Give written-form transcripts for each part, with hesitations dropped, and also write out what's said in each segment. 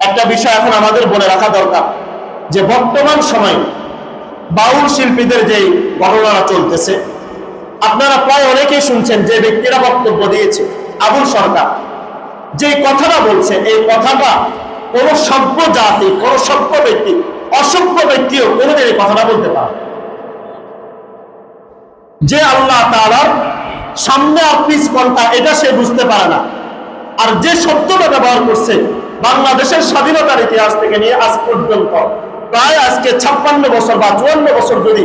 একটা বিষয় এখন আমাদের বলে রাখা দরকার যে বর্তমান সময়ে বাউল শিল্পীদের যে ঘটনাটা চলতেছে, আপনারা প্রায় অনেকেই শুনছেন যে ব্যক্তিরা বক্তব্য দিয়েছে। আবুল সরকার যে কথাটা বলছে, এই কথাটা কোন সভ্য জাতি, কোন সভ্য ব্যক্তি, অসভ্য ব্যক্তিও কোনোদিন এই কথাটা বলতে পারে। যে আল্লাহ তাআলার সামনে আর পিছ কোনটা এটা সে বুঝতে পারে না, আর যে শব্দটা ব্যবহার করছে বাংলাদেশের স্বাধীনতার ইতিহাস থেকে নিয়ে আজ পর্যন্ত প্রায় আজকে 56 বছর বা 54 বছর যদি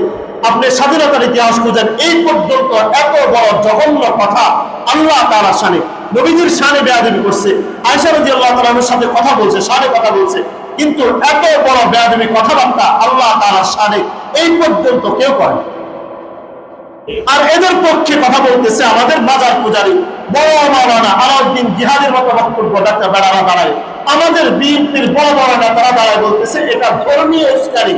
আপনি স্বাধীনতার ইতিহাস খুঁজেন, এই পর্যন্ত এত বড় জঘন্য কথা আল্লাহ তাআলার শানে, নবীজির শানে বেয়াদবি করছে। আয়েশা রাদিয়াল্লাহু তাআলার সাথে কথা বলছে, শানে কথা বলছে, কিন্তু এত বড় বেয়াদবি কথাবার্তা আল্লাহ তাআলার শানে এই পর্যন্ত কেউ করে। আর এদের পক্ষে কথা বলতেছে আমাদের বাজার পূজারী বড় মাওলানা আলাউদ্দিন জিহাদের মতো বক্তব্য ডাক্তার বেড়ারা দাঁড়ায়, আমাদের বিএনপির বড় বড় নেতারা দাঁড়ায় বলতেছে এটা ধর্মীয় উস্কানি।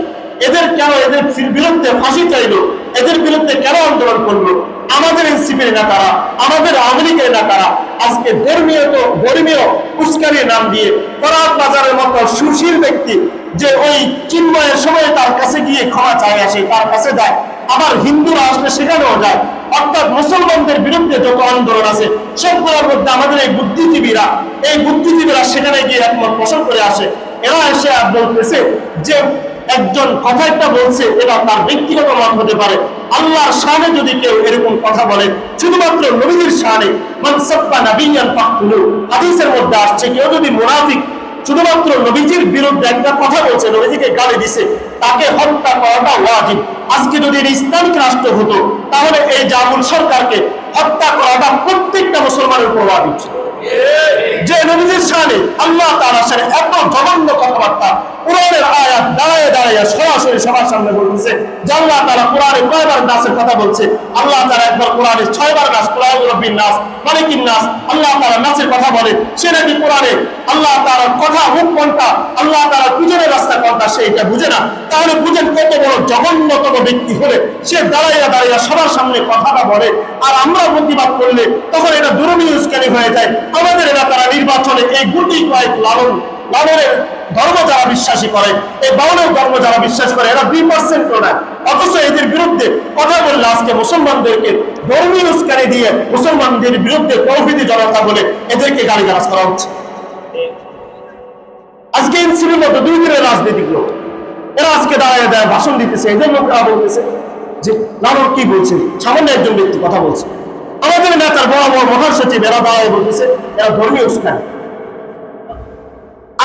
এদের কেন, এদের বিরুদ্ধে ফাঁসি চাইলো, এদের বিরুদ্ধে কেন আন্দোলন করলো? আমাদের এনসিপির নেতারা, আমাদের আওয়ামী লীগের নেতারা আজকে ধর্মীয় উস্কানির নাম দিয়ে ফরাদ বাজারের মতো সুশীল ব্যক্তি যে ওই চিন্ময়ের সময় তার কাছে গিয়ে ক্ষমা চাই আসে, তার কাছে যায়, আবার হিন্দুরা আসলে সেখানেও যায়। অর্থাৎ মুসলমানদের বিরুদ্ধে যত আন্দোলন আছে সবগুলোর মধ্যে আমাদের এই বুদ্ধিজীবীরা সেখানে গিয়ে একমত পোষণ করে আসে। এরা এসে আর বলতেছে যে একজন কথা একটা বলছে, এটা তার ব্যক্তিগত মত হতে পারে। আল্লাহর শানে যদি কেউ এরকম কথা বলে, শুধুমাত্র নবীর শানে, মান সাব্বা নাবিয়্যান ফাকতুলু, হাদিসের মধ্যে আসছে কেউ যদি মুনাফিক শুধুমাত্র নবীজির বিরুদ্ধে একটা কথা বলছে, নবীজিকে গালি দিছে, তাকে হত্যা করাটা ওয়াজিব। আজকে যদি এটা ইসলামিক রাষ্ট্র হতো তাহলে এই জাবুল সরকারকে হত্যা করাটা প্রত্যেকটা মুসলমানের উপর ওয়াজিব ছিল। যে নবীজির শানে, আল্লাহ তাআলার শানে এত জঘন্য কথাবার্তা কোরআনের আয়াত দাঁড়ায় দাঁড়ায় সরাসরি সবার সামনে বলতেছে যে আল্লাহ তাআলা কোরআনে কয়বার নাসের কথা বলছে। আল্লাহ তাআলা একবার কোরআনে 6 বার নাস, কোরআন রব্বিন নাস মালিকিন নাস, আল্লাহ তাআলা নাসের কথা বলে। সে নাকি কোরআনে আল্লাহ তাআলার কথা মুখ কোনটা, আল্লাহ তাআলার পিছনের রাস্তা কোনটা সে এটা বুঝে না। তাহলে বুঝেন কত বড় জঘন্যতম ব্যক্তি হলে সে দাঁড়াইয়া দাঁড়াইয়া সবার সামনে কথাটা বলে, আর আমরা প্রতিবাদ করলে তখন এটা ধর্মীয় উস্কানি হয়ে যায়। আমাদের এলাকারা নির্বাচনে এই গুটি কয়েক লালনের ধর্ম যারা বিশ্বাসী করে, এই বাউলের ধর্ম যারা বিশ্বাস করে, এরা 2% না, অথচ এদের বিরুদ্ধে কথা বললে আজকে মুসলমানদেরকে ধর্মীয় উস্কানি দিয়ে মুসলমানদের বিরুদ্ধে তৌহিদি জনতা বলে এদেরকে গালিগালাজ করা হচ্ছে। আজকে এনসিপির মতো 2 দিনের রাজনৈতিক লোক এরা আজকে দাঁড়ায় দেয় ভাষণ দিতেছে, এদের লোকরা বলতেছে যে লালন কি বলছে, সামান্য একজন ব্যক্তি কথা বলছে। আমাদের নেতার বড় বড় মহাসচিব এরা দাঁড়ায় বলতেছে এরা ধর্মীয় উস্কানি।